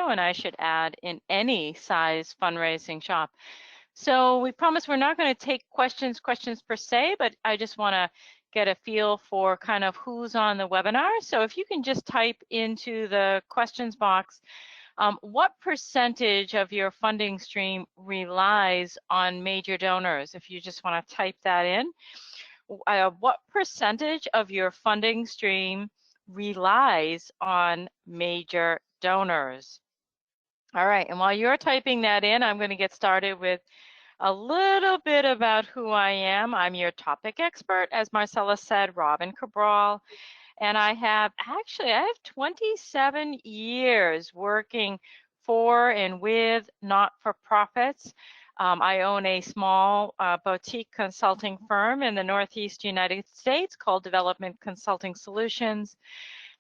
and I should add in any size fundraising shop. So we promise we're not going to take questions per se, but I just want to get a feel for kind of who's on the webinar. So if you can just type into the questions box, what percentage of your funding stream relies on major donors? If you just want to type that in. What percentage of your funding stream relies on major donors? All right, and while you're typing that in, I'm going to get started with a little bit about who I am. I'm your topic expert, as Marcella said, Robin Cabral, and I have 27 years working for and with not-for-profits. I own a small boutique consulting firm in the Northeast United States called Development Consulting Solutions.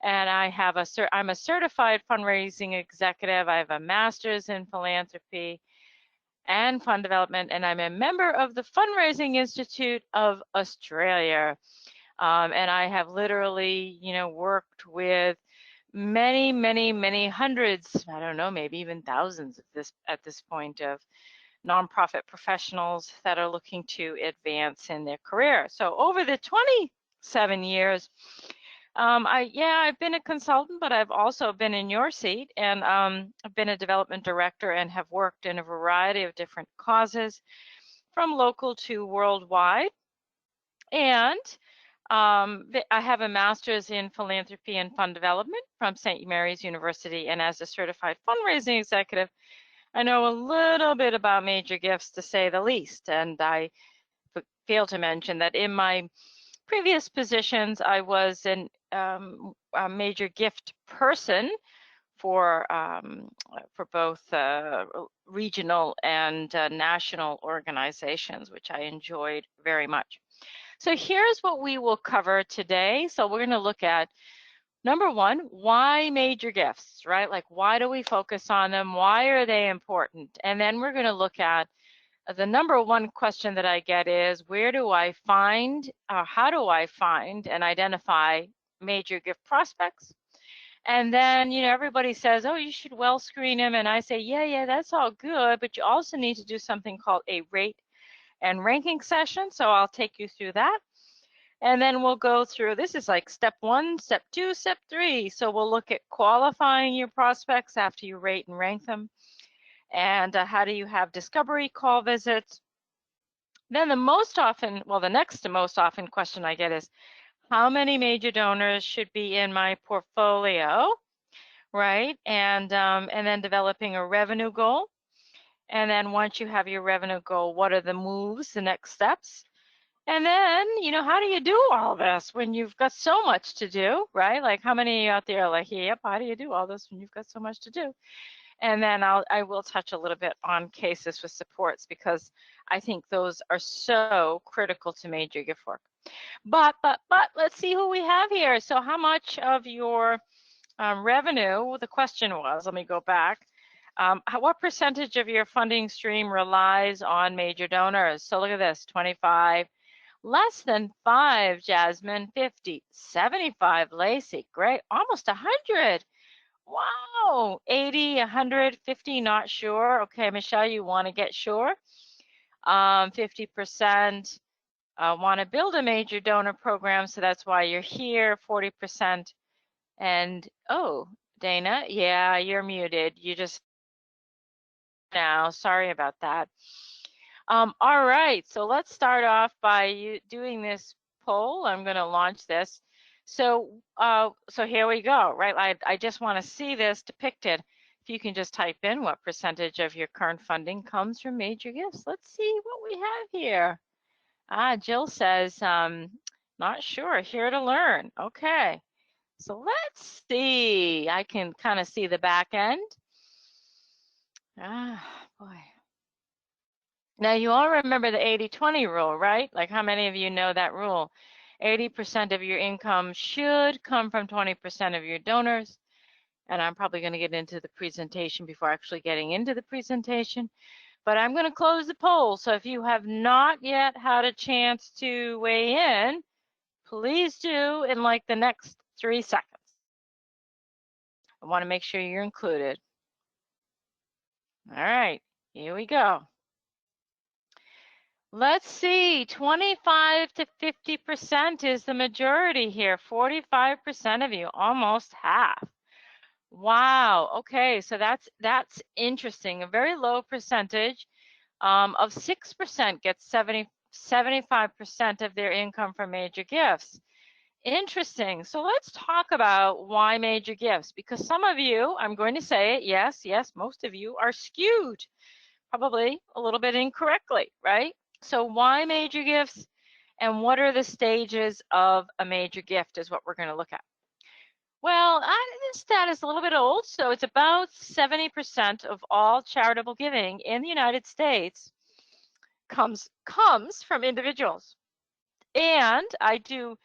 And I'm a certified fundraising executive. I have a master's in philanthropy and fund development, and I'm a member of the Fundraising Institute of Australia. And I have literally, worked with many hundreds, I don't know, maybe even thousands at this point of nonprofit professionals that are looking to advance in their career. So over the 27 years, I've been a consultant, but I've also been in your seat, and I've been a development director and have worked in a variety of different causes, from local to worldwide. And I have a master's in philanthropy and fund development from St. Mary's University, and as a certified fundraising executive, I know a little bit about major gifts, to say the least. And I failed to mention that in my previous positions, I was a major gift person for both regional and national organizations, which I enjoyed very much. So here's what we will cover today. So we're going to look at, number one, why major gifts, right? Like, why do we focus on them? Why are they important? And then we're going to look at the number one question that I get is, where do I find, how do I find and identify major gift prospects? And then, everybody says, oh, you should well screen them. And I say, yeah, that's all good, but you also need to do something called a rate and ranking session. So I'll take you through that. And then we'll go through, this is like step 1, step 2, step 3. So we'll look at qualifying your prospects after you rate and rank them. And how do you have discovery call visits? Then the next to most often question I get is, how many major donors should be in my portfolio, right? And then developing a revenue goal. And then once you have your revenue goal, what are the moves, the next steps? And then, how do you do all this when you've got so much to do, right? Like, how many out there are like, yep, how do you do all this when you've got so much to do? And then I will touch a little bit on cases with supports, because I think those are so critical to major gift work. But let's see who we have here. So how much of your revenue, the question was, let me go back, what percentage of your funding stream relies on major donors? So look at this, 25, less than 5, Jasmine, 50, 75, Lacey, great, almost 100. Wow, 80, 100, 50, not sure. Okay, Michelle, you want to get sure. 50% want to build a major donor program, so that's why you're here. 40%. And, oh, Dana, yeah, you're muted. You just now, sorry about that. All right, so let's start off by you doing this poll. I'm going to launch this. So here we go, right? I just want to see this depicted. If you can just type in what percentage of your current funding comes from major gifts. Let's see what we have here. Jill says, not sure, here to learn. Okay, so let's see. I can kind of see the back end. Boy. Now, you all remember the 80-20 rule, right? Like, how many of you know that rule? 80% of your income should come from 20% of your donors. And I'm probably going to get into the presentation before actually getting into the presentation. But I'm going to close the poll. So if you have not yet had a chance to weigh in, please do in like the next 3 seconds. I want to make sure you're included. All right, here we go. Let's see, 25 to 50% is the majority here. 45% of you, almost half. Wow. Okay, so that's interesting. A very low percentage of 6% gets 75% of their income from major gifts. Interesting. So let's talk about why major gifts, because some of you, I'm going to say it, yes, most of you are skewed, probably a little bit incorrectly, right? So why major gifts and what are the stages of a major gift is what we're going to look at. Well, this stat is a little bit old, so it's about 70% of all charitable giving in the United States comes from individuals. And I do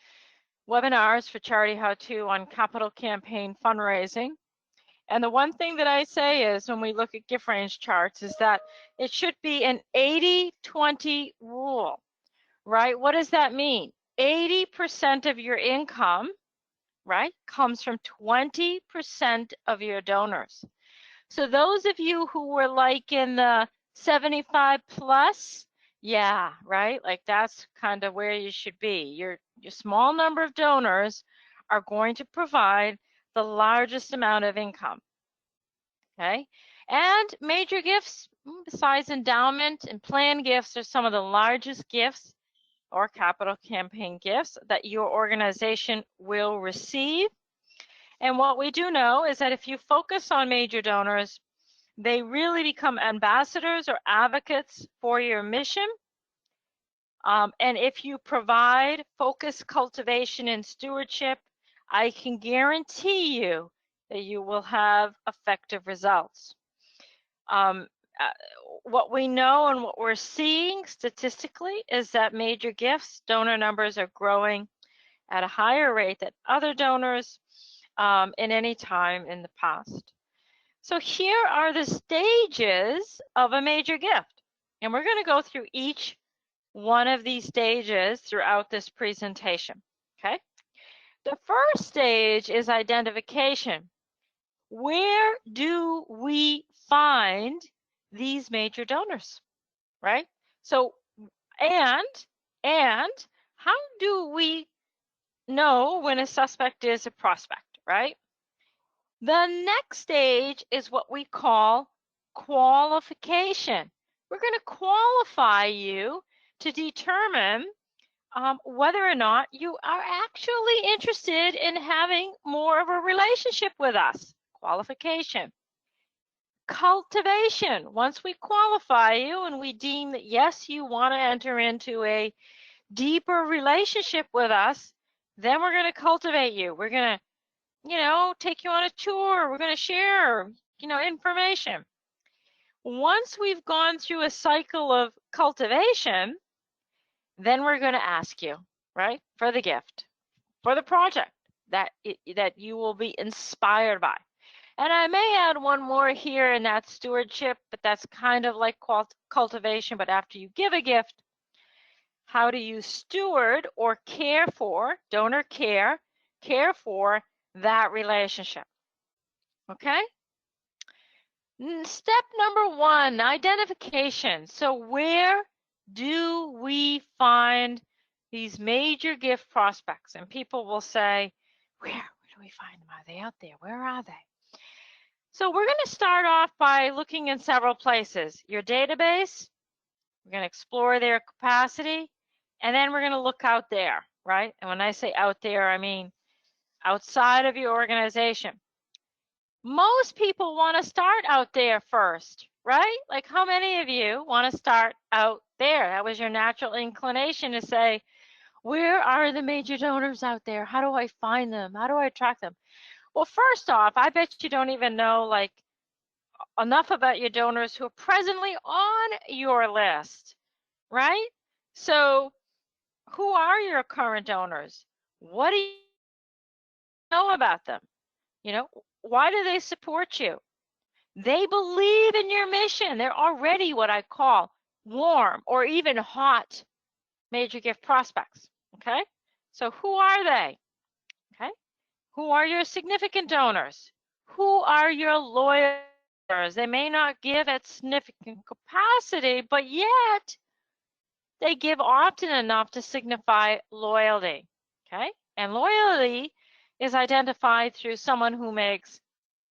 webinars for Charity How To on capital campaign fundraising. And the one thing that I say is when we look at gift range charts is that it should be an 80-20 rule, right? What does that mean? 80% of your income, right, comes from 20% of your donors. So those of you who were like in the 75 plus, yeah, right, like that's kind of where you should be. Your small number of donors are going to provide the largest amount of income. Okay, and major gifts, besides endowment and plan gifts, are some of the largest gifts or capital campaign gifts that your organization will receive. And what we do know is that if you focus on major donors, they really become ambassadors or advocates for your mission. And if you provide focused cultivation and stewardship, I can guarantee you that you will have effective results. What we know and what we're seeing statistically is that major gifts, donor numbers are growing at a higher rate than other donors in any time in the past. So here are the stages of a major gift. And we're going to go through each one of these stages throughout this presentation, okay? The first stage is identification. Where do we find these major donors, right? So, and how do we know when a suspect is a prospect, right? The next stage is what we call qualification. We're going to qualify you to determine whether or not you are actually interested in having more of a relationship with us. Qualification. Cultivation. Once we qualify you and we deem that, yes, you want to enter into a deeper relationship with us, then we're going to cultivate you. We're going to take you on a tour. We're going to share, information. Once we've gone through a cycle of cultivation, then we're going to ask you, right, for the gift, for the project that you will be inspired by. And I may add one more here, and that's stewardship, but that's kind of like cultivation. But after you give a gift, how do you steward or care for, donor care for that relationship? Okay? Step number 1, identification. So where do we find these major gift prospects? And people will say, where do we find them? Are they out there? Where are they? So we're going to start off by looking in several places. Your database, we're going to explore their capacity, and then we're going to look out there, right? And when I say out there, I mean outside of your organization. Most people want to start out there first, right? Like how many of you want to start out there? That was your natural inclination to say, where are the major donors out there? How do I find them? How do I attract them? Well, first off, I bet you don't even know like enough about your donors who are presently on your list, right? So who are your current donors? What do you know about them? Why do they support you? They believe in your mission. They're already what I call warm or even hot major gift prospects, okay? So who are they, okay? Who are your significant donors? Who are your loyal donors. They may not give at significant capacity, but yet they give often enough to signify loyalty, okay? And loyalty is identified through someone who makes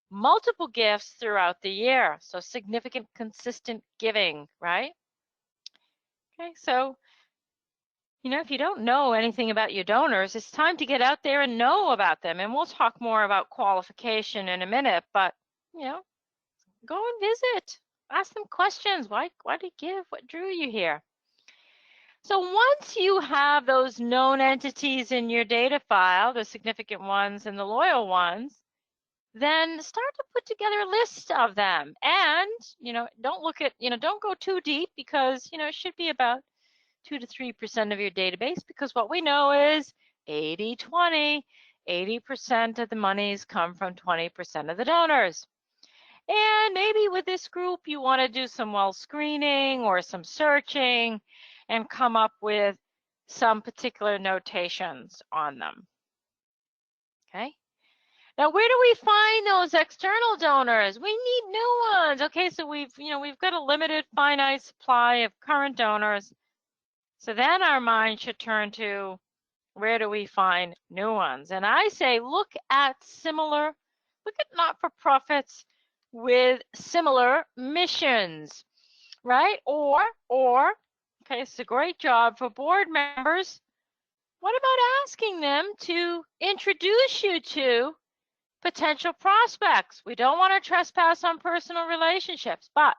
multiple gifts throughout the year. So significant, consistent giving, right? Okay, so, if you don't know anything about your donors, it's time to get out there and know about them. And we'll talk more about qualification in a minute, but, go and visit. Ask them questions. Why did you give? What drew you here? So once you have those known entities in your data file, the significant ones and the loyal ones, then start to put together a list of them. And, don't go too deep because, it should be about 2 to 3% of your database, because what we know is 80-20, 80% of the monies come from 20% of the donors. And maybe with this group, you want to do some well screening or some searching and come up with some particular notations on them. Okay. Now, where do we find those external donors? We need new ones. Okay, so we've got a limited, finite supply of current donors. So then our mind should turn to, where do we find new ones? And I say, look at not-for-profits with similar missions, right? Or, okay, it's a great job for board members. What about asking them to introduce you to potential prospects? We don't want to trespass on personal relationships, but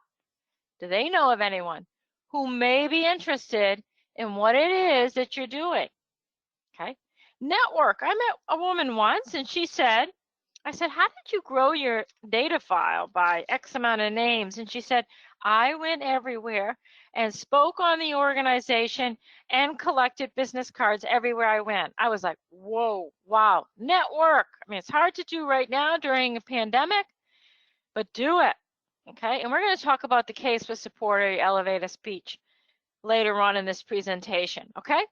do they know of anyone who may be interested in what it is that you're doing? Okay. Network. I met a woman once and she said, I said, how did you grow your data file by X amount of names? And she said, I went everywhere and spoke on the organization and collected business cards everywhere I went. I was like, whoa, wow, network. I mean, it's hard to do right now during a pandemic, but do it. Okay, and we're going to talk about the case with supporter elevator speech later on in this presentation. Okay,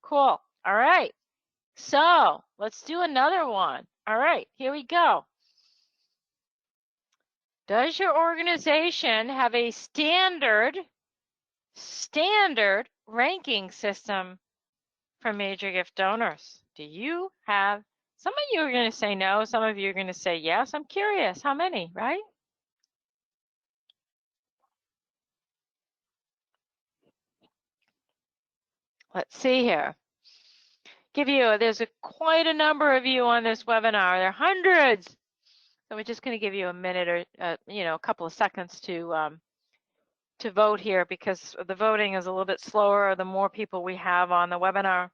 cool. All right. So let's do another one. All right, here we go. Does your organization have a standard ranking system for major gift donors? Do you have, some of you are going to say no, some of you are going to say yes. I'm curious, how many, right? Let's see here. There's quite a number of you on this webinar. There are hundreds. So we're just going to give you a minute or, a couple of seconds to vote here, because the voting is a little bit slower the more people we have on the webinar.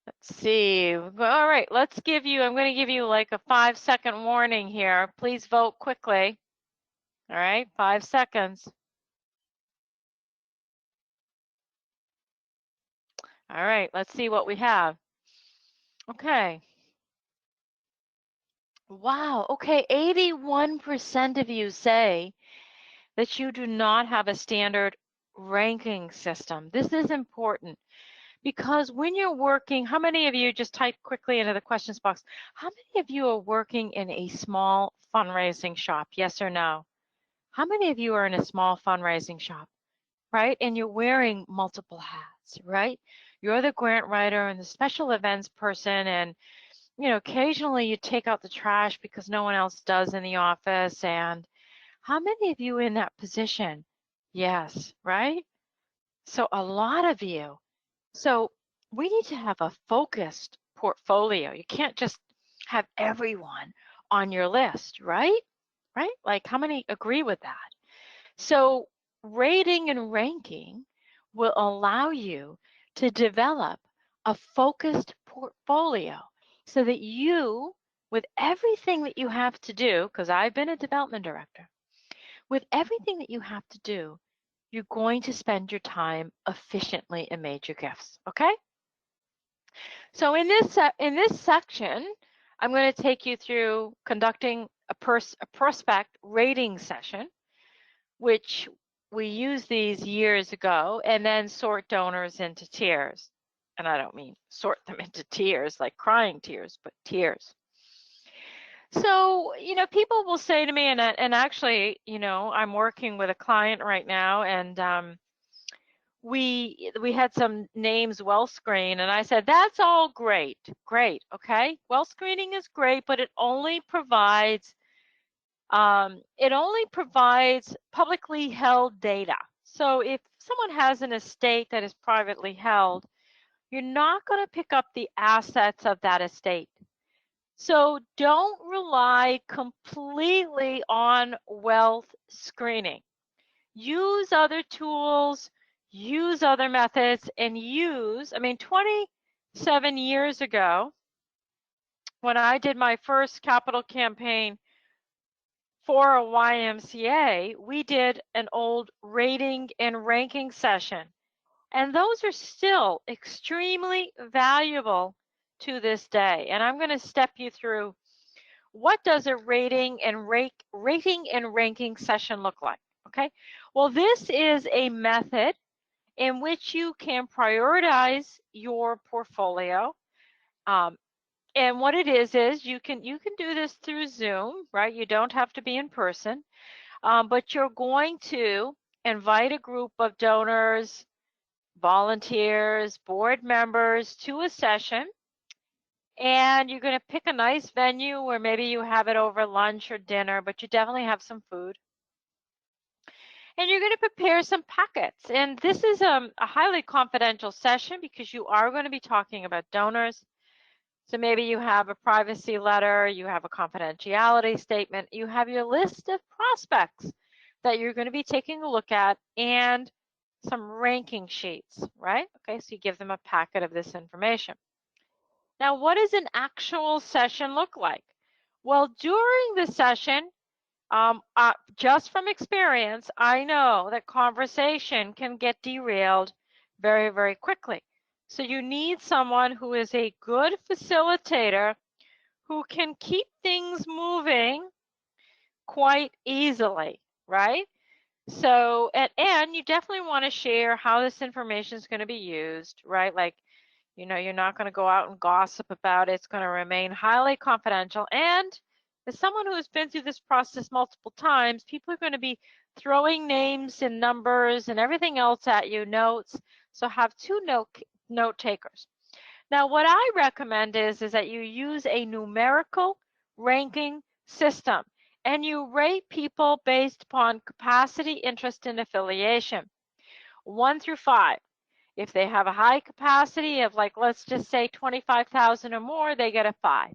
Let's see. All right, I'm going to give you like a 5-second warning here. Please vote quickly. All right, 5 seconds. All right, let's see what we have. Okay. Wow, okay, 81% of you say that you do not have a standard ranking system. This is important because when you're working, how many of you, just type quickly into the questions box, how many of you are working in a small fundraising shop? Yes or no? How many of you are in a small fundraising shop, right? And you're wearing multiple hats, right? You're the grant writer and the special events person, and occasionally you take out the trash because no one else does in the office. And how many of you in that position? Yes, right? So a lot of you. So we need to have a focused portfolio. You can't just have everyone on your list, right? Right? Like, how many agree with that? So rating and ranking will allow you to develop a focused portfolio so that you, with everything that you have to do, because I've been a development director, with everything that you have to do, you're going to spend your time efficiently in major gifts, okay? So in this section, I'm going to take you through conducting a prospect rating session, which we used these years ago, and then sort donors into tiers. And I don't mean sort them into tiers like crying tears, but tiers. So, people will say to me, and actually, I'm working with a client right now, and we had some names well screened, and I said, that's all great, okay? Well screening is great, but it only provides publicly held data. So if someone has an estate that is privately held, you're not going to pick up the assets of that estate. So don't rely completely on wealth screening. Use other tools, use other methods, and 27 years ago, when I did my first capital campaign for a YMCA, we did an old rating and ranking session. And those are still extremely valuable to this day. And I'm going to step you through, what does a rating and ranking session look like? Okay. Well, this is a method in which you can prioritize your portfolio. And what it is you can do this through Zoom, right? You don't have to be in person, but you're going to invite a group of donors, volunteers, board members to a session, and you're going to pick a nice venue where maybe you have it over lunch or dinner, but you definitely have some food. And you're going to prepare some packets. And this is a highly confidential session because you are going to be talking about donors. So maybe you have a privacy letter, you have a confidentiality statement, you have your list of prospects that you're going to be taking a look at, and some ranking sheets, right? Okay, so you give them a packet of this information. Now, what does an actual session look like? Well, during the session, just from experience, I know that conversation can get derailed very, very quickly. So you need someone who is a good facilitator who can keep things moving quite easily, right? So, and you definitely want to share how this information is going to be used, right? Like, you're not going to go out and gossip about it. It's going to remain highly confidential. And as someone who has been through this process multiple times, people are going to be throwing names and numbers and everything else at you, notes. So have two note takers. Now, what I recommend is that you use a numerical ranking system, and you rate people based upon capacity, interest, and affiliation, 1 through 5. If they have a high capacity of, like, let's just say 25,000 or more, they get a 5.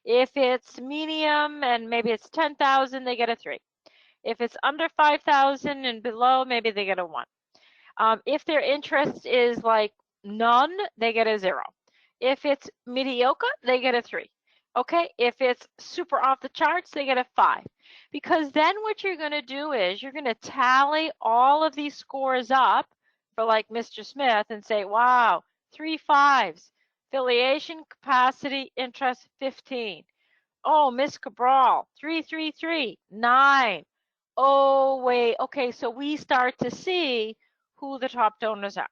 If it's medium and maybe it's 10,000, they get a 3. If it's under 5,000 and below, maybe they get a 1. If their interest is like none, they get a 0. If it's mediocre, they get a 3. Okay, if it's super off the charts, they get a 5. Because then what you're going to do is you're going to tally all of these scores up for, like, Mr. Smith, and say, wow, 3 5s. Affiliation, capacity, interest, 15. Oh, Miss Cabral, 3 3 3, 9. Oh, wait, okay, so we start to see who the top donors are.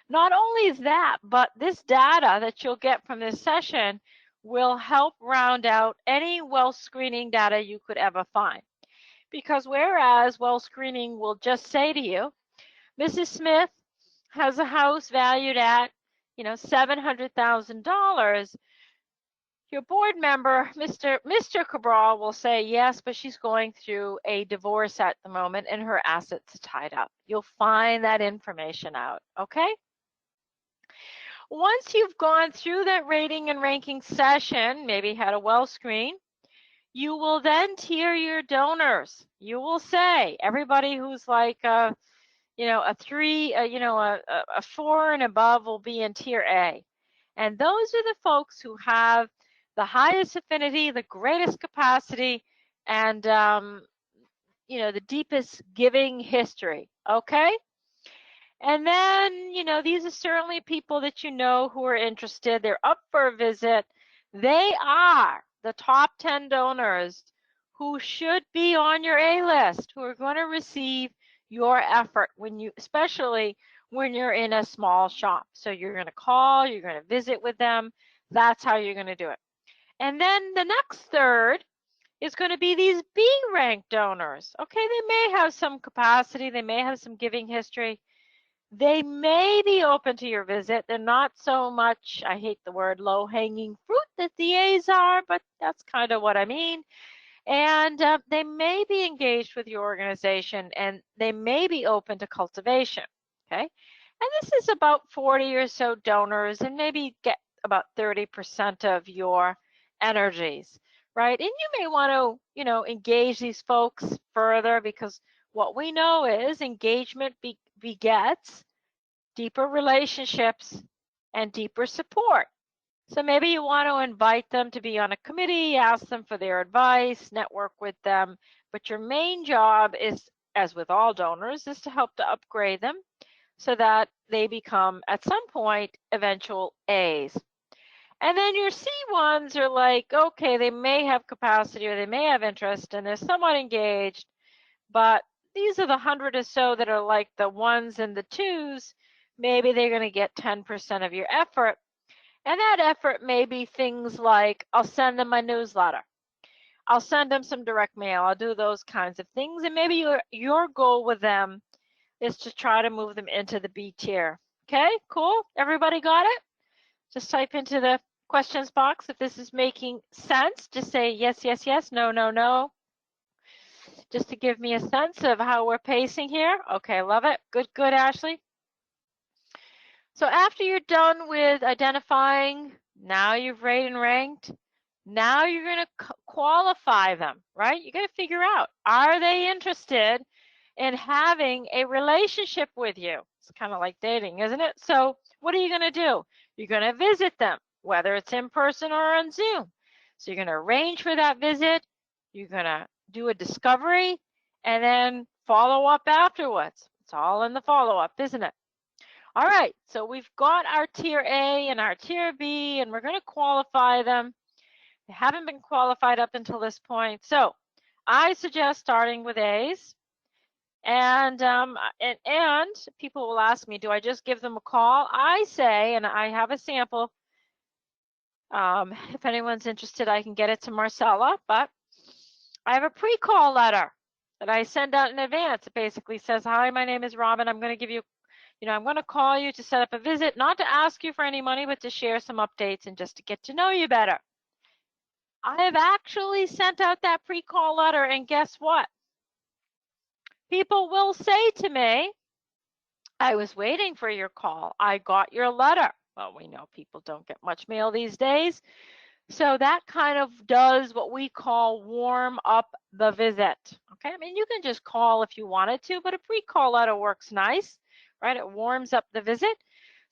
Not only is that, but this data that you'll get from this session will help round out any wealth screening data you could ever find. Because whereas wealth screening will just say to you, Mrs. Smith has a house valued at, $700,000, your board member, Mr. Cabral, will say, yes, but she's going through a divorce at the moment and her assets are tied up. You'll find that information out, okay? Once you've gone through that rating and ranking session, maybe had a wealth screen, you will then tier your donors. You will say, everybody who's like a 3, a 4 and above will be in tier A. And those are the folks who have the highest affinity, the greatest capacity, and the deepest giving history, okay? And then, these are certainly people that who are interested. They're up for a visit. They are the top 10 donors who should be on your A list, who are going to receive your effort, especially when you're in a small shop. So you're going to call, you're going to visit with them. That's how you're going to do it. And then the next third is going to be these B rank donors. Okay, they may have some capacity, they may have some giving history. They may be open to your visit. They're not so much, I hate the word low-hanging fruit that the A's are, but that's kind of what I mean. And they may be engaged with your organization, and they may be open to cultivation, okay? And this is about 40 or so donors, and maybe get about 30% of your energies, right? And you may want to, engage these folks further, because what we know is engagement begets deeper relationships and deeper support. So maybe you want to invite them to be on a committee, ask them for their advice, network with them. But your main job is, as with all donors, is to help to upgrade them so that they become, at some point, eventual A's. And then your C1s are like, okay, they may have capacity or they may have interest and they're somewhat engaged, but these are the 100 or so that are like the 1s and the 2s. Maybe they're going to get 10% of your effort. And that effort may be things like, I'll send them my newsletter. I'll send them some direct mail. I'll do those kinds of things. And maybe your goal with them is to try to move them into the B tier. Okay, cool. Everybody got it? Just type into the questions box if this is making sense. Just say yes, yes, yes, no, no, no. Just to give me a sense of how we're pacing here. Okay, love it. Good, good, Ashley. So after you're done with identifying, now you've rated and ranked, now you're going to qualify them, right? You're going to figure out, are they interested in having a relationship with you? It's kind of like dating, isn't it? So what are you going to do? You're going to visit them, whether it's in person or on Zoom. So you're going to arrange for that visit. You're going to do a discovery and then follow up afterwards. It's all in the follow-up, isn't it? All right, so we've got our tier A and our tier B, and we're going to qualify them. They haven't been qualified up until this point. So I suggest starting with A's. And people will ask me, do I just give them a call? I say, and I have a sample. If anyone's interested, I can get it to Marcella, but I have a pre-call letter that I send out in advance. It basically says, hi, my name is Robin. I'm going to give you, I'm going to call you to set up a visit, not to ask you for any money, but to share some updates and just to get to know you better. I have actually sent out that pre-call letter, and guess what? People will say to me, I was waiting for your call. I got your letter. Well, we know people don't get much mail these days. So that kind of does what we call warm up the visit. Okay, I mean, you can just call if you wanted to, but a pre-call letter works nice, right? It warms up the visit.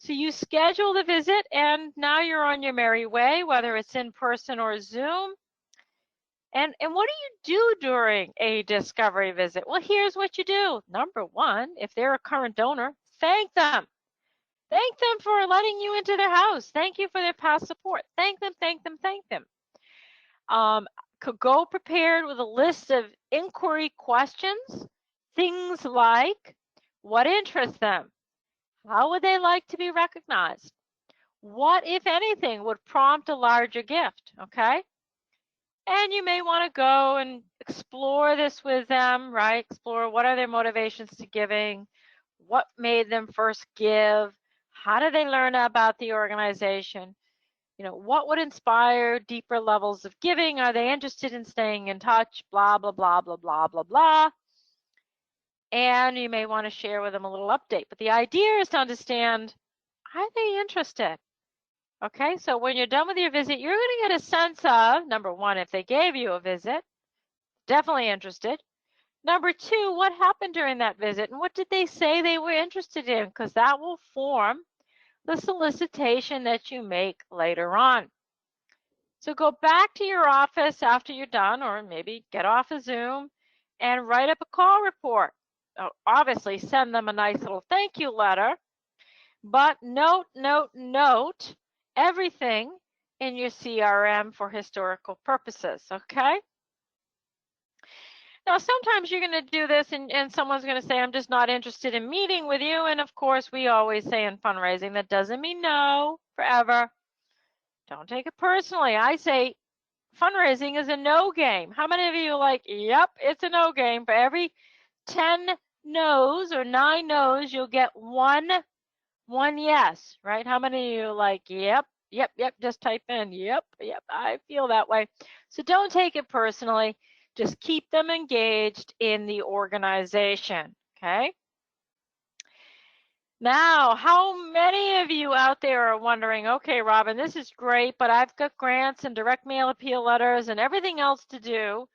So you schedule the visit, and now you're on your merry way, whether it's in person or Zoom. And what do you do during a discovery visit? Well, here's what you do. Number one, if they're a current donor, thank them. Thank them for letting you into their house. Thank you for their past support. Thank them, thank them, thank them. Could go prepared with a list of inquiry questions, things like, what interests them? How would they like to be recognized? What, if anything, would prompt a larger gift, okay? And you may want to go and explore this with them, right? Explore what are their motivations to giving, what made them first give, how do they learn about the organization, what would inspire deeper levels of giving, are they interested in staying in touch, blah, blah, blah, blah, blah, blah, blah. And you may want to share with them a little update. But the idea is to understand, are they interested? Okay, so when you're done with your visit, you're going to get a sense of, number one, if they gave you a visit, definitely interested. Number two, what happened during that visit and what did they say they were interested in? Because that will form the solicitation that you make later on. So go back to your office after you're done, or maybe get off of Zoom and write up a call report. Obviously, send them a nice little thank you letter, but note everything in your CRM for historical purposes, okay? Now, sometimes you're going to do this and someone's going to say, I'm just not interested in meeting with you. And of course, we always say in fundraising, that doesn't mean no forever. Don't take it personally. I say fundraising is a no game. How many of you are like, yep, it's a no game? For every 10 no's or 9 no's, you'll get one yes, right? How many of you are like, yep, just type in, yep, I feel that way. So don't take it personally. Just keep them engaged in the organization, okay? Now, how many of you out there are wondering, okay, Robin, this is great, but I've got grants and direct mail appeal letters and everything else to do.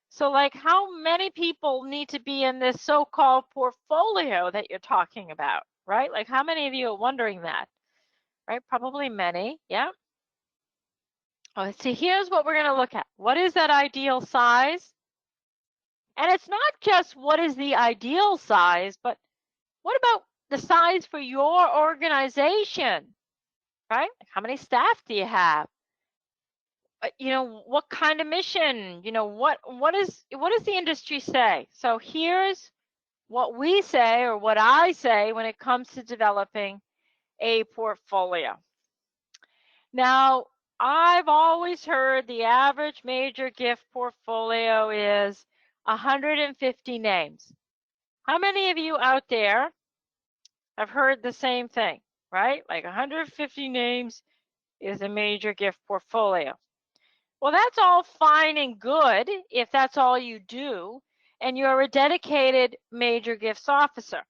So like, how many people need to be in this so-called portfolio that you're talking about, right? Like, how many of you are wondering that, right? Probably many, yeah. Oh, see, here's what we're going to look at. What is that ideal size? And it's not just what is the ideal size, but what about the size for your organization, right? How many staff do you have? You know, what kind of mission? You know, what does the industry say? So here's what we say, or what I say, when it comes to developing a portfolio. Now, I've always heard the average major gift portfolio is 150 names. How many of you out there have heard the same thing, right? Like 150 names is a major gift portfolio. Well, that's all fine and good if that's all you do and you're a dedicated major gifts officer.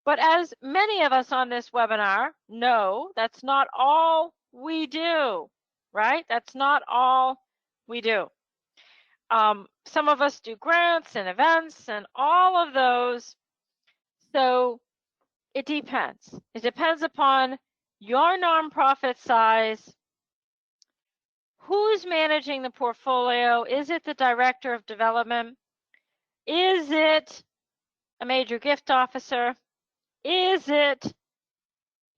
But as many of us on this webinar know, that's not all we do, right? That's not all we do. Some of us do grants and events and all of those. So it depends. It depends upon your nonprofit size. Who's managing the portfolio? Is it the director of development? Is it a major gift officer? Is it,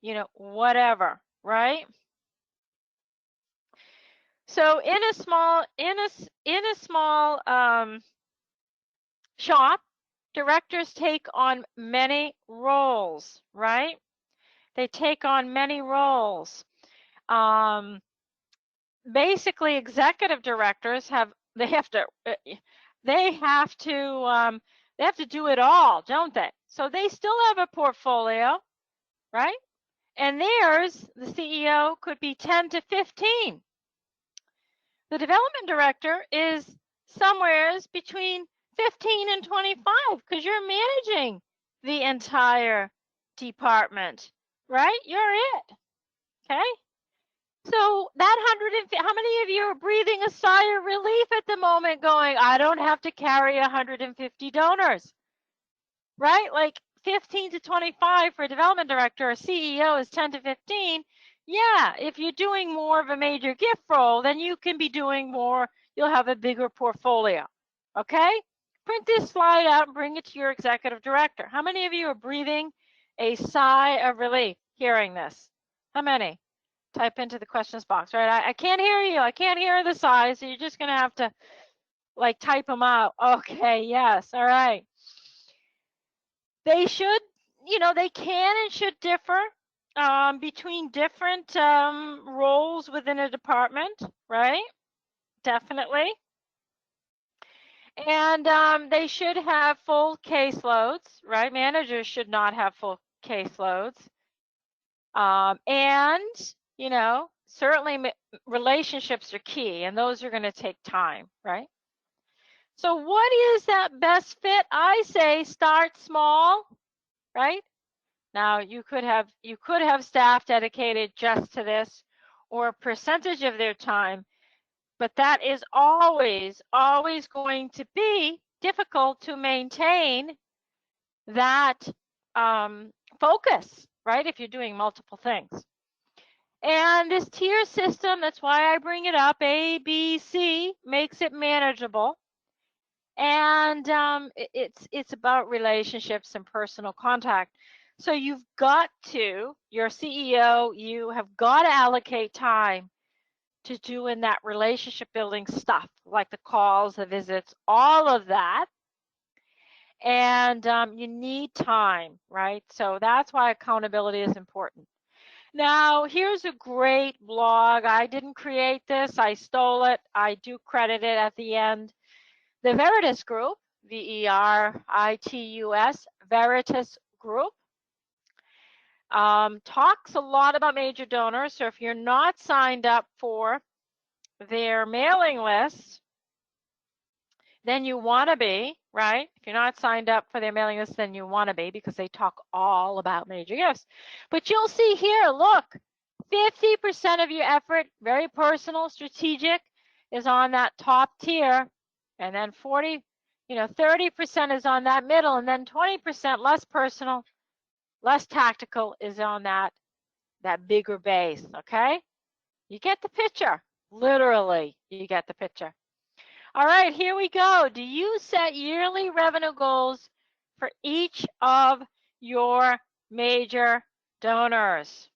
you know, whatever, right? So in a small shop, directors take on many roles, right? They take on many roles. Basically, executive directors have to do it all, don't they? So they still have a portfolio, right? And theirs, the CEO, could be 10 to 15. The development director is somewhere between 15 and 25 because you're managing the entire department, right? You're it, okay? So that 150, how many of you are breathing a sigh of relief at the moment going, I don't have to carry 150 donors, right? Like 15 to 25 for a development director, a CEO is 10 to 15. Yeah, if you're doing more of a major gift role, then you can be doing more, you'll have a bigger portfolio, okay? Print this slide out and bring it to your executive director. How many of you are breathing a sigh of relief hearing this? How many? Type into the questions box, right? I can't hear you. I can't hear the size, so you're just going to have to like type them out. Okay, yes, all right. They should, you know, they can and should differ between different roles within a department, right? Definitely. And they should have full caseloads, right? Managers should not have full caseloads. And, you know, certainly relationships are key, and those are going to take time, right? So what is that best fit? I say start small, right? Now you could have staff dedicated just to this or a percentage of their time, but that is always going to be difficult to maintain that focus, right? If you're doing multiple things. And this tier system, that's why I bring it up, A, B, C, makes it manageable. And it's about relationships and personal contact. So you've got to, your CEO, you have got to allocate time to doing that relationship building stuff, like the calls, the visits, all of that. And you need time, right? So that's why accountability is important. Now, here's a great blog. I didn't create this. I stole it. I do credit it at the end. The Veritas Group, Veritus, Veritas Group, talks a lot about major donors. So if you're not signed up for their mailing list, then you want to be, right? If you're not signed up for their mailing list, then you want to be, because they talk all about major gifts. But you'll see here, look, 50% of your effort, very personal, strategic, is on that top tier. And then 30% is on that middle. And then 20% less personal, less tactical is on that bigger base, okay? You get the picture. Literally, you get the picture. All right, here we go. Do you set yearly revenue goals for each of your major donors?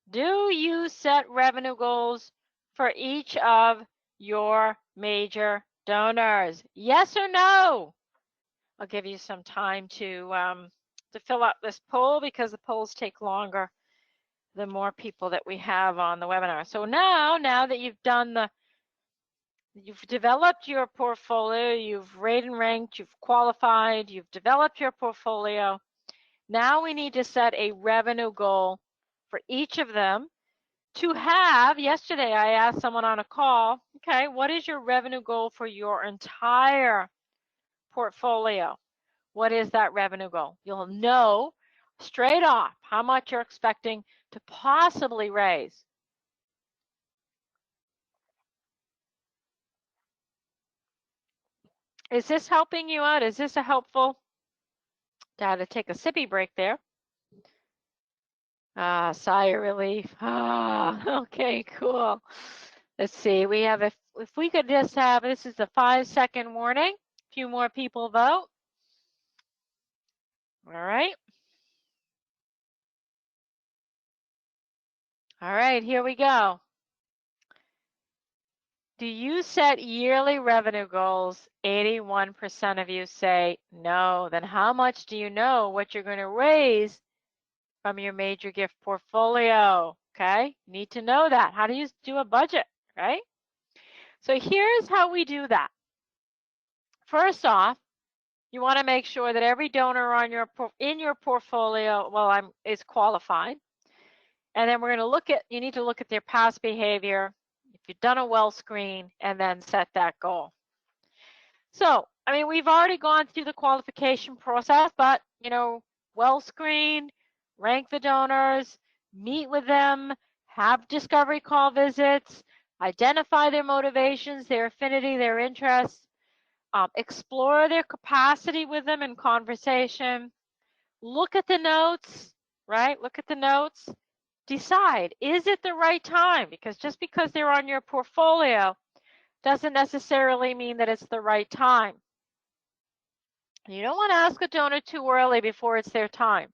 Do you set revenue goals for each of your major donors? Yes or no? I'll give you some time to fill out this poll, because the polls take longer the more people that we have on the webinar. So now that you've developed your portfolio, you've rated and ranked, you've qualified, you've developed your portfolio. Now we need to set a revenue goal for each of them to have. Yesterday, I asked someone on a call, okay, what is your revenue goal for your entire portfolio? What is that revenue goal? You'll know straight off how much you're expecting to possibly raise. Is this helping you out? Is this a helpful? I had to take a sippy break there. Sigh of relief. Okay, cool. Let's see. We have, if we could just have, this is a 5-second warning. A few more people vote. All right. All right, here we go. Do you set yearly revenue goals? 81% of you say no. Then how much do you know what you're going to raise from your major gift portfolio? Okay, you need to know that. How do you do a budget, right? So here's how we do that. First off, you want to make sure that every donor in your portfolio, is qualified. And then we're going to look at, you need to look at their past behavior, if you've done a well screen, and then set that goal. So, I mean, we've already gone through the qualification process, but, well screen, rank the donors, meet with them, have discovery call visits, identify their motivations, their affinity, their interests, explore their capacity with them in conversation, look at the notes, right? Look at the notes. Decide, is it the right time? Because just because they're on your portfolio doesn't necessarily mean that it's the right time. You don't want to ask a donor too early before it's their time.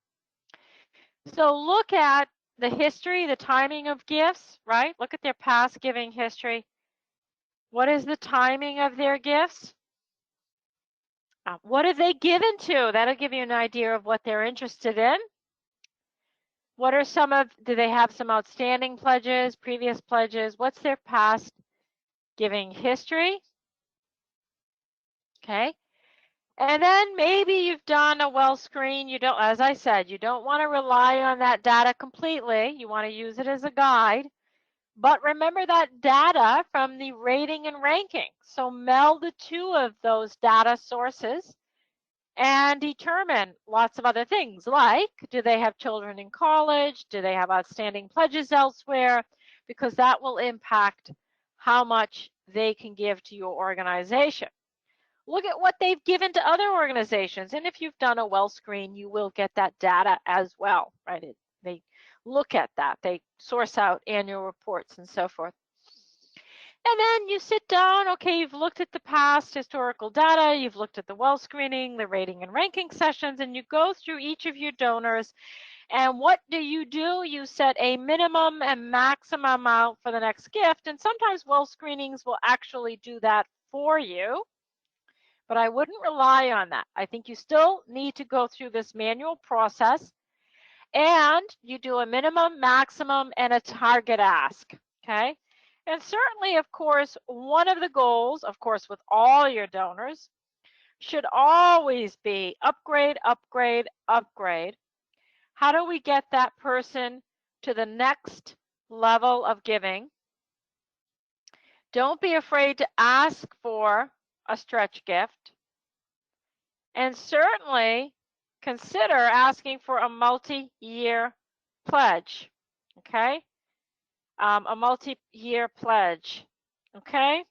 So look at the history, the timing of gifts, right? Look at their past giving history. What is the timing of their gifts? What have they given to? That'll give you an idea of what they're interested in. What are do they have some outstanding pledges, previous pledges? What's their past giving history? Okay. And then maybe you've done a well screen. You don't, as I said, you don't want to rely on that data completely. You want to use it as a guide. But remember that data from the rating and ranking. So meld the two of those data sources and determine lots of other things, like, do they have children in college? Do they have outstanding pledges elsewhere? Because that will impact how much they can give to your organization. Look at what they've given to other organizations. And if you've done a well screen, you will get that data as well, right? They look at that. They source out annual reports and so forth. And then you sit down, okay, you've looked at the past historical data, you've looked at the well screening, the rating and ranking sessions, and you go through each of your donors. And what do? You set a minimum and maximum amount for the next gift. And sometimes well screenings will actually do that for you. But I wouldn't rely on that. I think you still need to go through this manual process. And you do a minimum, maximum, and a target ask, okay? And certainly, of course, one of the goals, of course, with all your donors, should always be upgrade, upgrade, upgrade. How do we get that person to the next level of giving? Don't be afraid to ask for a stretch gift. And certainly consider asking for a multi-year pledge, okay? A multi-year pledge, okay?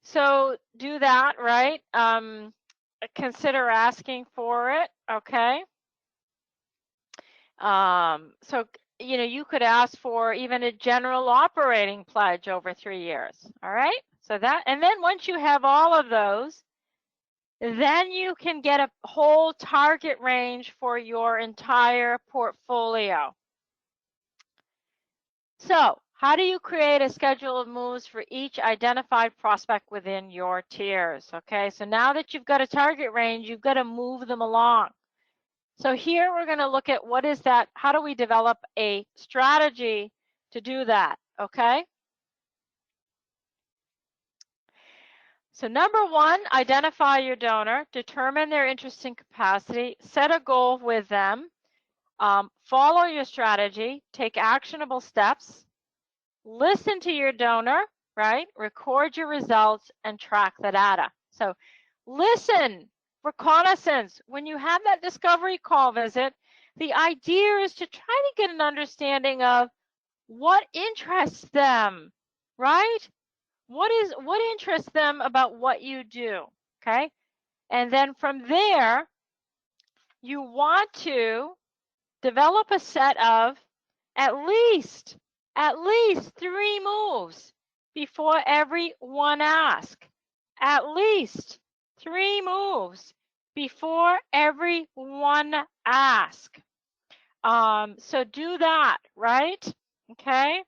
So do that, right? Consider asking for it, okay? So, you know, you could ask for even a general operating pledge over 3 years, all right? So that, and then once you have all of those, then you can get a whole target range for your entire portfolio. So, how do you create a schedule of moves for each identified prospect within your tiers? Okay, so now that you've got a target range, you've got to move them along. So here we're going to look at what is that, how do we develop a strategy to do that, okay? So number one, identify your donor, determine their interest and capacity, set a goal with them, follow your strategy, take actionable steps, listen to your donor, right? Record your results and track the data. So listen, reconnaissance. When you have that discovery call visit, the idea is to try to get an understanding of what interests them, right? What interests them about what you do, okay? And then from there, you want to develop a set of at least 3 moves before every one ask. At least 3 moves before every one ask. So do that, right? Okay.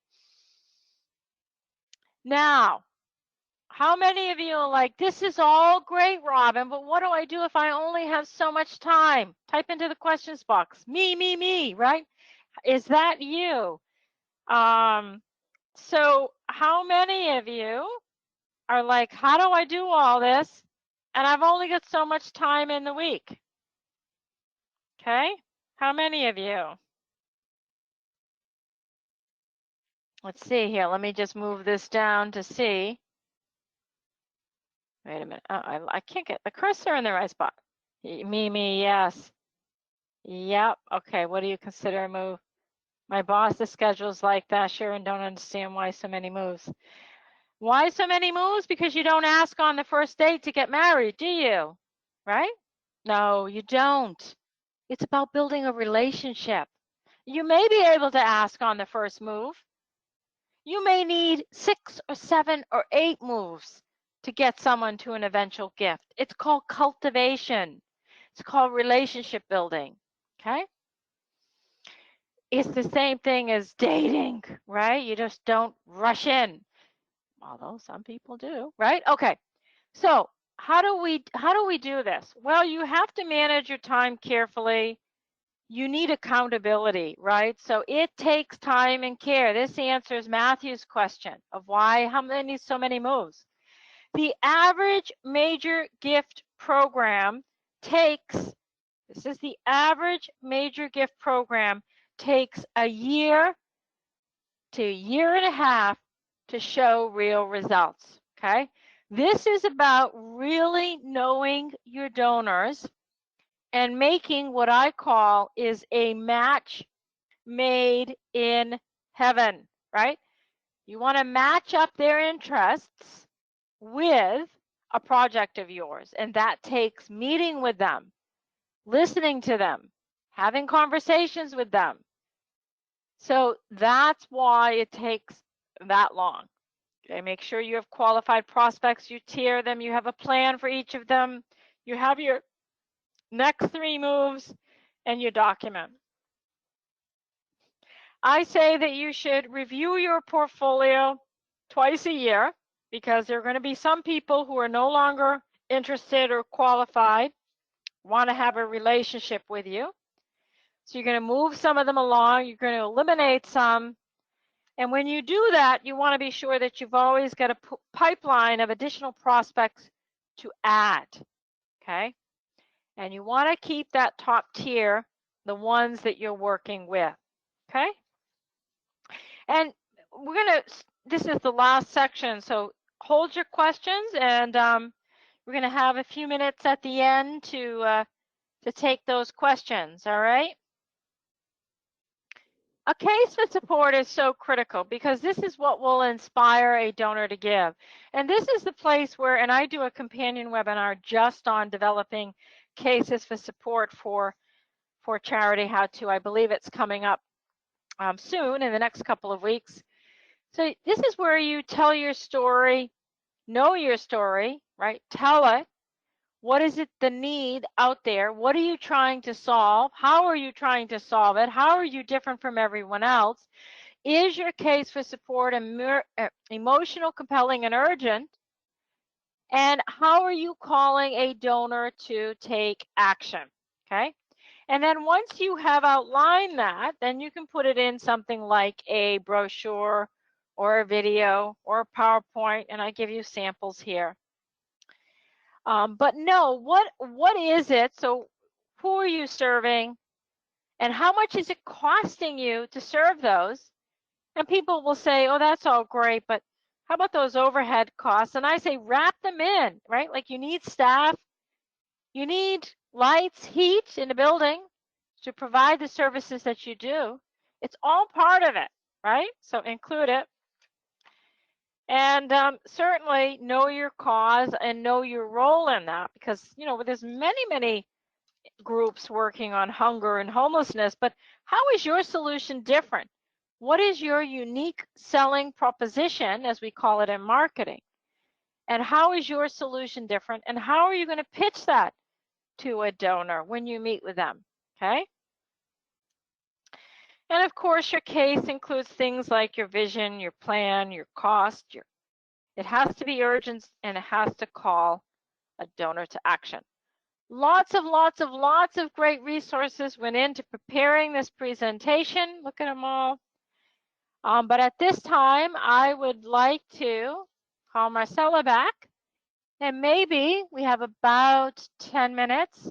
Now, how many of you are like, this is all great, Robin, but what do I do if I only have so much time? Type into the questions box. Me, right? Is that you? So how many of you are like, how do I do all this? And I've only got so much time in the week. Okay. How many of you? Let's see here. Let me just move this down to see. Wait a minute. Oh, I can't get the cursor in the right spot. Me, yes. Yep. Okay. What do you consider a move? My boss's schedule's like that. Sure, and don't understand why so many moves. Why so many moves? Because you don't ask on the first date to get married, do you? Right? No, you don't. It's about building a relationship. You may be able to ask on the first move. You may need 6 or 7 or 8 moves to get someone to an eventual gift. It's called cultivation. It's called relationship building, okay? It's the same thing as dating, right? You just don't rush in, although some people do, right? Okay, so how do we do this? Well, you have to manage your time carefully. You need accountability, right? So it takes time and care. This answers Matthew's question of why, so many moves. The average major gift program takes, this is the average major gift program, takes a year to a year and a half to show real results, okay? This is about really knowing your donors and making what I call is a match made in heaven, right? You want to match up their interests with a project of yours, and that takes meeting with them, listening to them, having conversations with them. So that's why it takes that long. Okay, make sure you have qualified prospects, you tier them, you have a plan for each of them, you have your next 3 moves, and you document. I say that you should review your portfolio twice a year because there are going to be some people who are no longer interested or qualified, want to have a relationship with you. So you're going to move some of them along. You're going to eliminate some. And when you do that, you want to be sure that you've always got a pipeline of additional prospects to add, okay? And you want to keep that top tier, the ones that you're working with, okay? And we're going to, this is the last section, so hold your questions, and we're going to have a few minutes at the end to take those questions, all right? A case for support is so critical because this is what will inspire a donor to give. And this is the place where, and I do a companion webinar just on developing cases for support for charity how to. I believe it's coming up soon in the next couple of weeks. So this is where you tell your story, know your story, right? Tell it. What is it, the need out there? What are you trying to solve? How are you trying to solve it? How are you different from everyone else? Is your case for support emotional, compelling, and urgent? And how are you calling a donor to take action? Okay. And then once you have outlined that, then you can put it in something like a brochure or a video or a PowerPoint, and I give you samples here. But no, what is it? So who are you serving? And how much is it costing you to serve those? And people will say, oh, that's all great, but how about those overhead costs? And I say, wrap them in, right? Like you need staff, you need lights, heat in the building to provide the services that you do. It's all part of it, right? So include it. And certainly know your cause and know your role in that, because, you know, there's many groups working on hunger and homelessness, but how is your solution different? What is your unique selling proposition, as we call it in marketing? And how is your solution different? And how are you going to pitch that to a donor when you meet with them? Okay. And of course, your case includes things like your vision, your plan, your cost. It has to be urgent, and it has to call a donor to action. Lots of great resources went into preparing this presentation. Look at them all. But at this time, I would like to call Marcella back, and maybe we have about 10 minutes.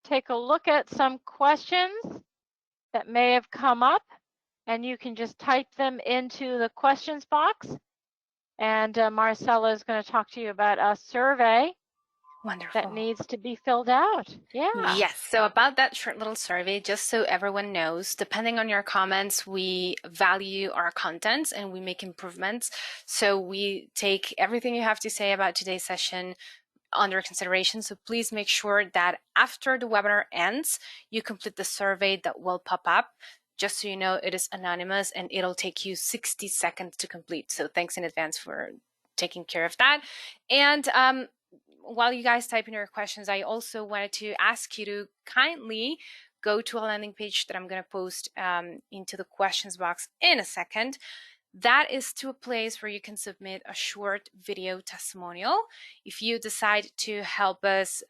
Take a look at some questions that may have come up, and you can just type them into the questions box. And Marcella is going to talk to you about a survey. Wonderful. That needs to be filled out. Yeah. Yes. So about that short little survey, just so everyone knows, depending on your comments, we value our contents and we make improvements. So we take everything you have to say about today's session under consideration. So please make sure that after the webinar ends, you complete the survey that will pop up. Just so you know, it is anonymous and it'll take you 60 seconds to complete. So thanks in advance for taking care of that. And while you guys type in your questions, I also wanted to ask you to kindly go to a landing page that I'm going to post into the questions box in a second. That is to a place where you can submit a short video testimonial. If you decide to help us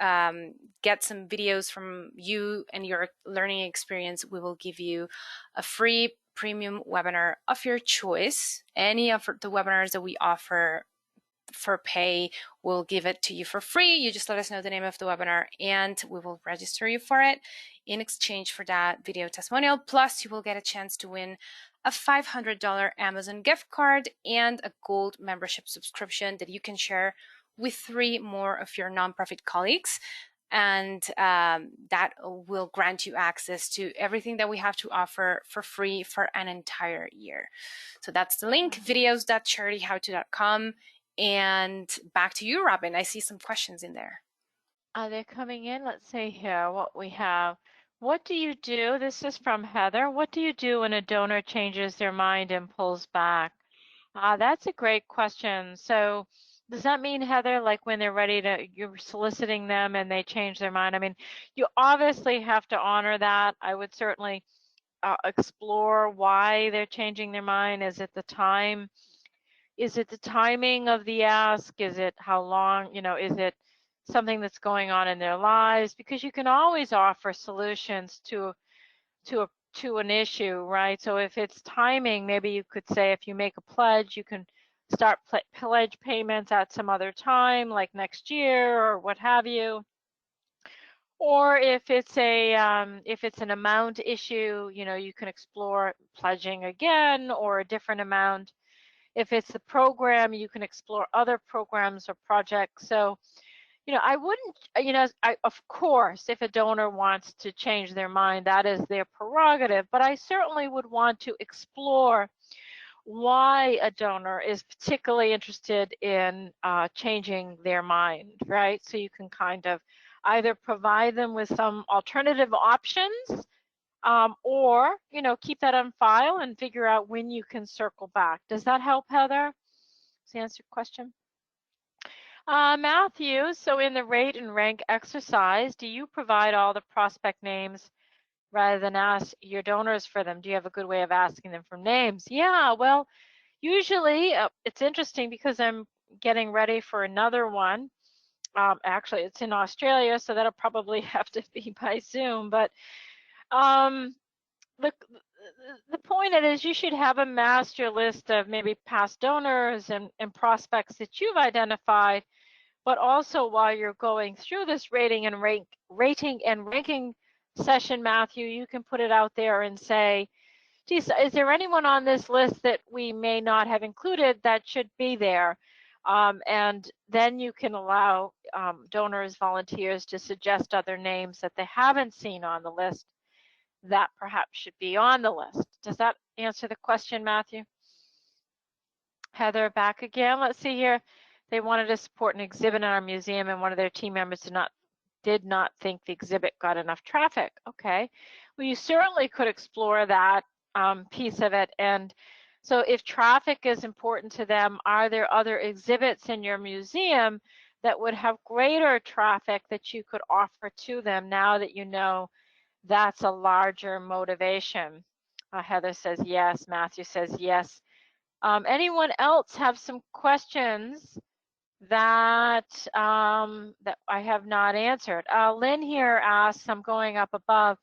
get some videos from you and your learning experience, we will give you a free premium webinar of your choice. Any of the webinars that we offer for pay, we'll give it to you for free. You just let us know the name of the webinar and we will register you for it. In exchange for that video testimonial, plus you will get a chance to win a $500 Amazon gift card and a gold membership subscription that you can share with 3 more of your nonprofit colleagues. And that will grant you access to everything that we have to offer for free for an entire year. So that's the link, videos.charityhowto.com. And back to you, Robin. I see some questions in there. They're coming in. Let's see here what we have. What do you do? This is from Heather. What do you do when a donor changes their mind and pulls back? That's a great question. So does that mean, Heather, like when they're ready to, you're soliciting them and they change their mind? I mean, you obviously have to honor that. I would certainly explore why they're changing their mind. Is it the time? Is it the timing of the ask? Is it how long, is it something that's going on in their lives? Because you can always offer solutions to to an issue, right? So if it's timing, maybe you could say if you make a pledge, you can start pledge payments at some other time, like next year or what have you. Or if it's an amount issue, you know, you can explore pledging again or a different amount. If it's the program, you can explore other programs or projects. So, you know, I wouldn't, you know, of course, if a donor wants to change their mind, that is their prerogative, but I certainly would want to explore why a donor is particularly interested in changing their mind, right? So you can kind of either provide them with some alternative options, or, you know, keep that on file and figure out when you can circle back. Does that help, Heather? Does that answer your question? Matthew, so in the rate and rank exercise, do you provide all the prospect names rather than ask your donors for them? Do you have a good way of asking them for names? Yeah, well, usually it's interesting because I'm getting ready for another one. Actually, it's in Australia, so that'll probably have to be by Zoom. But the point is you should have a master list of maybe past donors and prospects that you've identified. But also while you're going through this rating and ranking session, Matthew, you can put it out there and say, geez, is there anyone on this list that we may not have included that should be there? And then you can allow donors, volunteers to suggest other names that they haven't seen on the list that perhaps should be on the list. Does that answer the question, Matthew? Heather, back again. Let's see here. They wanted to support an exhibit in our museum, and one of their team members did not think the exhibit got enough traffic. Okay, well, you certainly could explore that piece of it. And so if traffic is important to them, are there other exhibits in your museum that would have greater traffic that you could offer to them now that you know that's a larger motivation? Heather says yes. Matthew says yes. Anyone else have some questions that that I have not answered? Lynn here asks, I'm going up above,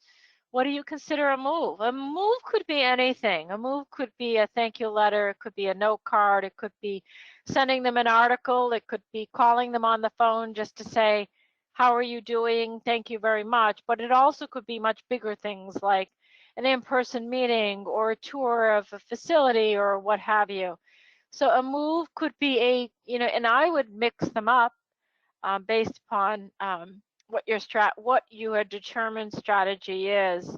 what do you consider a move? A move could be anything. A move could be a thank you letter. It could be a note card. It could be sending them an article. It could be calling them on the phone just to say, how are you doing? Thank you very much. But it also could be much bigger things like an in-person meeting or a tour of a facility or what have you. So a move could be a, you know, and I would mix them up based upon what your determined strategy is.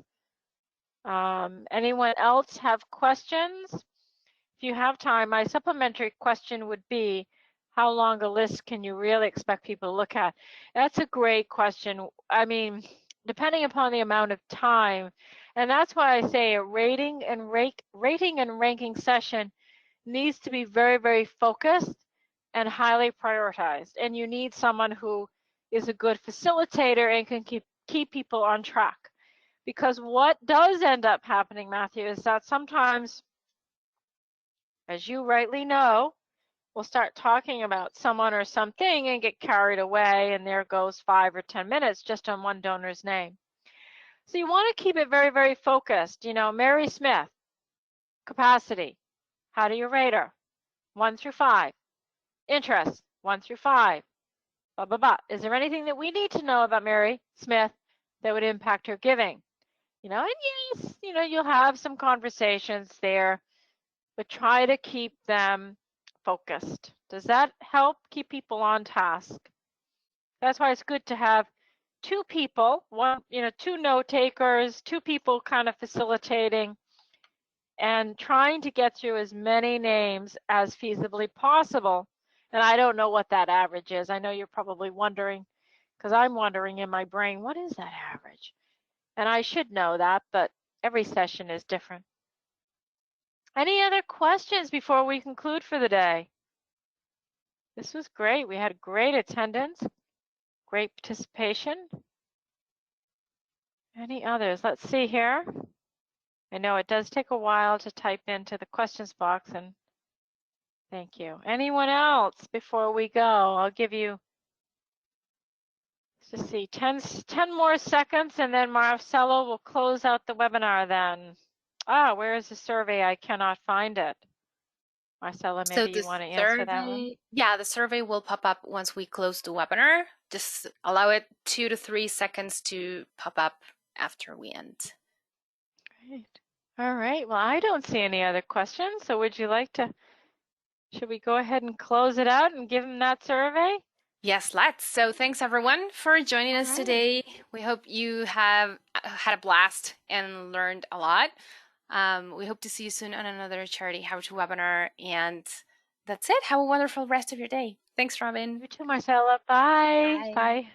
Anyone else have questions? If you have time, my supplementary question would be, how long a list can you really expect people to look at? That's a great question. I mean, depending upon the amount of time, and that's why I say a rating and ranking session needs to be very, very focused and highly prioritized. And you need someone who is a good facilitator and can keep people on track. Because what does end up happening, Matthew, is that sometimes, as you rightly know, we'll start talking about someone or something and get carried away, and there goes 5 or 10 minutes just on one donor's name. So you want to keep it very, very focused. You know, Mary Smith, capacity. How do you rate her? 1 through 5. Interest, 1 through 5. Blah, blah, blah. Is there anything that we need to know about Mary Smith that would impact her giving? You know, and yes, you know, you'll have some conversations there, but try to keep them focused. Does that help keep people on task? That's why it's good to have two people, two note takers, two people kind of facilitating and trying to get through as many names as feasibly possible. And I don't know what that average is. I know you're probably wondering, because I'm wondering in my brain, what is that average? And I should know that, but every session is different. Any other questions before we conclude for the day? This was great. We had great attendance, great participation. Any others? Let's see here. I know it does take a while to type into the questions box, and thank you. Anyone else before we go? I'll give you Let's see, 10 more seconds and then Marcelo will close out the webinar then. Where is the survey? I cannot find it. Marcella, So maybe the you want to answer that one? survey, yeah, the survey will pop up once we close the webinar. Just allow it 2 to 3 seconds to pop up after we end. Great. All right. Well, I don't see any other questions. So would you like to, should we go ahead and close it out and give them that survey? Yes, let's. So thanks everyone for joining All us right. today. We hope you have had a blast and learned a lot. We hope to see you soon on another Charity How To webinar. And that's it. Have a wonderful rest of your day. Thanks, Robin. You too, Marcella. Bye. Bye. Bye.